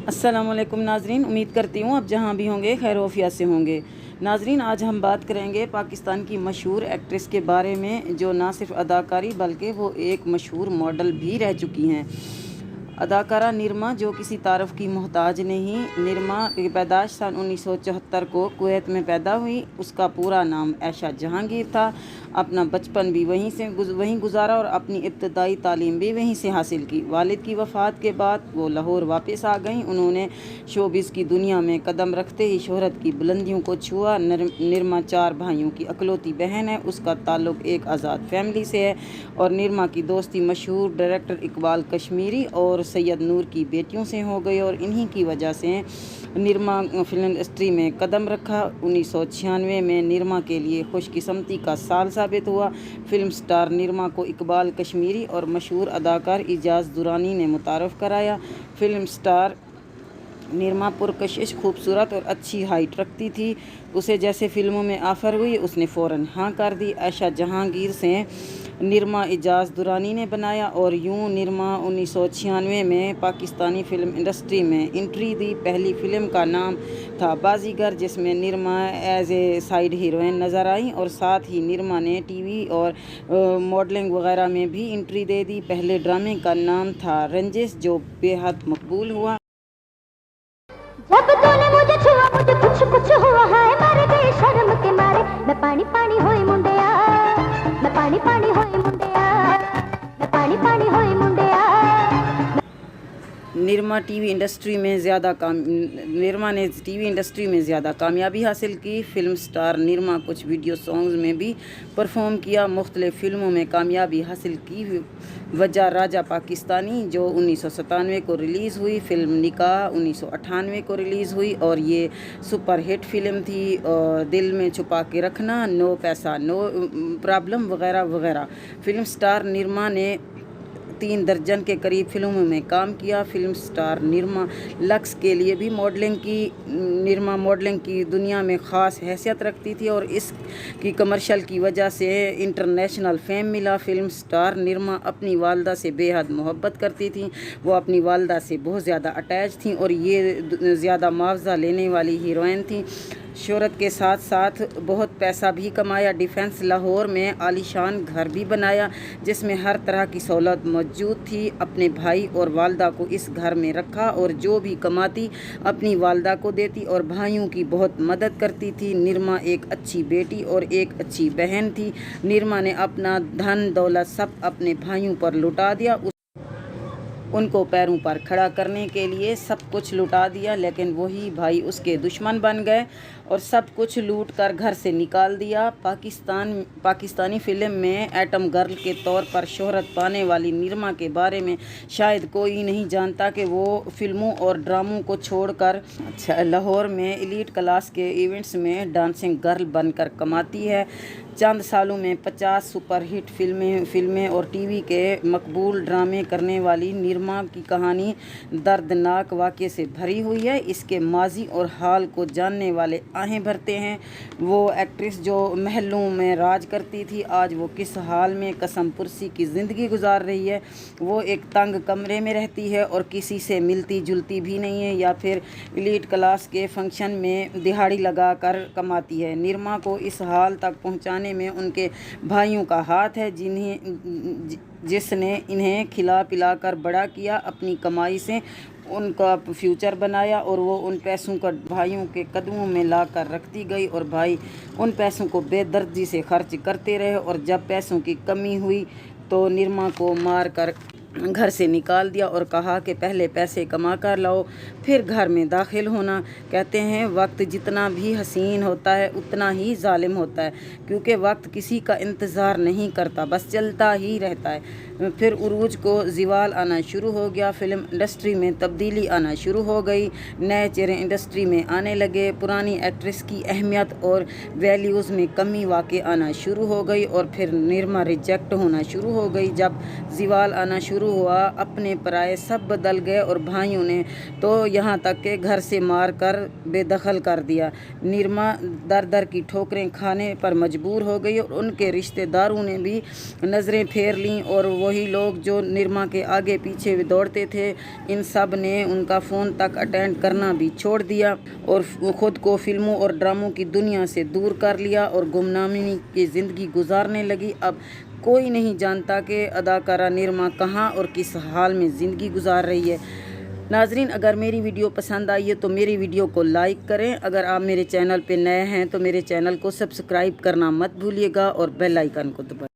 अस्सलाम वालेकुम नाजरीन, उम्मीद करती हूँ आप जहाँ भी होंगे खैर वफियत से होंगे। नाजरीन, आज हम बात करेंगे पाकिस्तान की मशहूर एक्ट्रेस के बारे में जो ना सिर्फ अदाकारी बल्कि वो एक मशहूर मॉडल भी रह चुकी हैं। अदाकारा निरमा जो किसी तारफ़ की मोहताज नहीं। निरमा की पैदाश सन 1974 को कुवैत में पैदा हुई। उसका पूरा नाम ऐशा जहांगीर था। अपना बचपन भी वहीं गुजारा और अपनी इब्तदाई तालीम भी वहीं से हासिल की। वालिद की वफ़ात के बाद वो लाहौर वापस आ गईं। उन्होंने शोबिज़ की दुनिया में कदम रखते ही शोहरत की बुलंदियों को छुआ। निरमा 4 भाइयों की अकलौती बहन है। उसका ताल्लुक़ एक आज़ाद फैमिली से है और निरमा की दोस्ती मशहूर डायरेक्टर इकबाल कश्मीरी और सैयद नूर की बेटियों से हो गई और इन्हीं की वजह से निरमा फिल्म इंडस्ट्री में कदम रखा। 1996 में निरमा के लिए खुशकिस्मती का साल साबित हुआ। फिल्म स्टार निरमा को इकबाल कश्मीरी और मशहूर अदाकार इजाज़ दुरानी ने मुतारफ़ कराया। फिल्म स्टार निरमा पुरकशिश, खूबसूरत और अच्छी हाइट रखती थी। उसे जैसे फ़िल्मों में ऑफ़र हुई उसने फ़ौरन हाँ कर दी। ऐशा जहांगीर से निरमा इजाज़ दुरानी ने बनाया और यूं निरमा 1996 में पाकिस्तानी फ़िल्म इंडस्ट्री में एंट्री दी। पहली फ़िल्म का नाम था बाजीगर, जिसमें Nirma as a side heroine नज़र आई और साथ ही निरमा ने टीवी और मॉडलिंग वगैरह में भी एंट्री दे दी। पहले ड्रामे का नाम था रंजिश जो बेहद मकबूल हुआ। जब तूने मुझे छुआ मुझे कुछ कुछ हुआ है, मर गई शर्म के मारे। मैं पानी पानी होई मुंडिया, मैं पानी पानी होई मुंडिया, मैं पानी पानी होई मुंडिया। निरमा ने टीवी इंडस्ट्री में ज़्यादा कामयाबी हासिल की। फिल्म स्टार निरमा कुछ वीडियो सॉन्ग्स में भी परफॉर्म किया। मुख्तलिफ़ फ़िल्मों में कामयाबी हासिल की। वजह राजा पाकिस्तानी जो 1997 को रिलीज़ हुई, फिल्म निकाह 1998 को रिलीज़ हुई और ये सुपर हिट फिल्म थी। दिल में छुपा के रखना, नो पैसा नो प्रॉब्लम वगैरह वगैरह। फिल्म स्टार निरमा ने 3 दर्जन के करीब फिल्मों में काम किया। फिल्म स्टार निरमा लक्स के लिए भी मॉडलिंग की। निरमा मॉडलिंग की दुनिया में ख़ास हैसियत रखती थी और इसकी कमर्शियल की वजह से इंटरनेशनल फेम मिला। फिल्म स्टार निरमा अपनी वालदा से बेहद मोहब्बत करती थी। वो अपनी वालदा से बहुत ज़्यादा अटैच थी और ये ज़्यादा मुआवजा लेने वाली हीरोइन थी। शोहरत के साथ साथ बहुत पैसा भी कमाया। डिफेंस लाहौर में आलीशान घर भी बनाया जिसमें हर तरह की सहूलत मौजूद थी। अपने भाई और वालदा को इस घर में रखा और जो भी कमाती अपनी वालदा को देती और भाइयों की बहुत मदद करती थी। निरमा एक अच्छी बेटी और एक अच्छी बहन थी। निरमा ने अपना धन दौलत सब अपने भाइयों पर लुटा दिया। उनको पैरों पर खड़ा करने के लिए सब कुछ लुटा दिया, लेकिन वही भाई उसके दुश्मन बन गए और सब कुछ लूट कर घर से निकाल दिया। पाकिस्तानी फ़िल्म में एटम गर्ल के तौर पर शोहरत पाने वाली निरमा के बारे में शायद कोई नहीं जानता कि वो फ़िल्मों और ड्रामों को छोड़कर लाहौर में एलीट क्लास के इवेंट्स में डांसिंग गर्ल बनकर कमाती है। चंद सालों में 50 सुपर हिट फिल्में और टीवी के मकबूल ड्रामे करने वाली निरमा की कहानी दर्दनाक वाक़े से भरी हुई है। इसके माजी और हाल को जानने वाले आहें भरते हैं। वो एक्ट्रेस जो महलों में राज करती थी आज वो किस हाल में कसम पुरसी की ज़िंदगी गुजार रही है। वो एक तंग कमरे में रहती है और किसी से मिलती जुलती भी नहीं है या फिर एलीट क्लास के फंक्शन में दिहाड़ी लगा कर कमाती है। निरमा को इस हाल तक पहुंचाने में उनके भाइयों का हाथ है जिसने इन्हें खिला पिला कर बड़ा किया, अपनी कमाई से उनका फ्यूचर बनाया और वो उन पैसों को भाइयों के कदमों में ला कर रखती गई और भाई उन पैसों को बेदर्दी से खर्च करते रहे और जब पैसों की कमी हुई तो निरमा को मार कर घर से निकाल दिया और कहा कि पहले पैसे कमा कर लाओ फिर घर में दाखिल होना। कहते हैं वक्त जितना भी हसीन होता है उतना ही जालिम होता है, क्योंकि वक्त किसी का इंतज़ार नहीं करता, बस चलता ही रहता है। फिर उरूज को ज़वाल आना शुरू हो गया। फिल्म इंडस्ट्री में तब्दीली आना शुरू हो गई। नए चेहरे इंडस्ट्री में आने लगे। पुरानी एक्ट्रेस की अहमियत और वैल्यूज़ में कमी वाक़ई आना शुरू हो गई और फिर निरमा रिजेक्ट होना शुरू हो गई। जब ज़वाल आना शुरू शुरू हुआ, अपने पराये सब बदल गए और भाइयों ने तो यहाँ तक के घर से मार कर बेदखल कर दिया। निरमा दर दर की ठोकरें खाने पर मजबूर हो गई और उनके रिश्तेदारों ने भी नज़रें फेर लीं और वही लोग जो निरमा के आगे पीछे दौड़ते थे, इन सब ने उनका फ़ोन तक अटेंड करना भी छोड़ दिया और ख़ुद को फिल्मों और ड्रामों की दुनिया से दूर कर लिया और गुमनामी की ज़िंदगी गुजारने लगी। अब कोई नहीं जानता कि अदाकारा निरमा कहाँ और किस हाल में ज़िंदगी गुजार रही है। नाजरीन, अगर मेरी वीडियो पसंद आई है तो मेरी वीडियो को लाइक करें। अगर आप मेरे चैनल पे नए हैं तो मेरे चैनल को सब्सक्राइब करना मत भूलिएगा और बेल आइकन को दबाएं।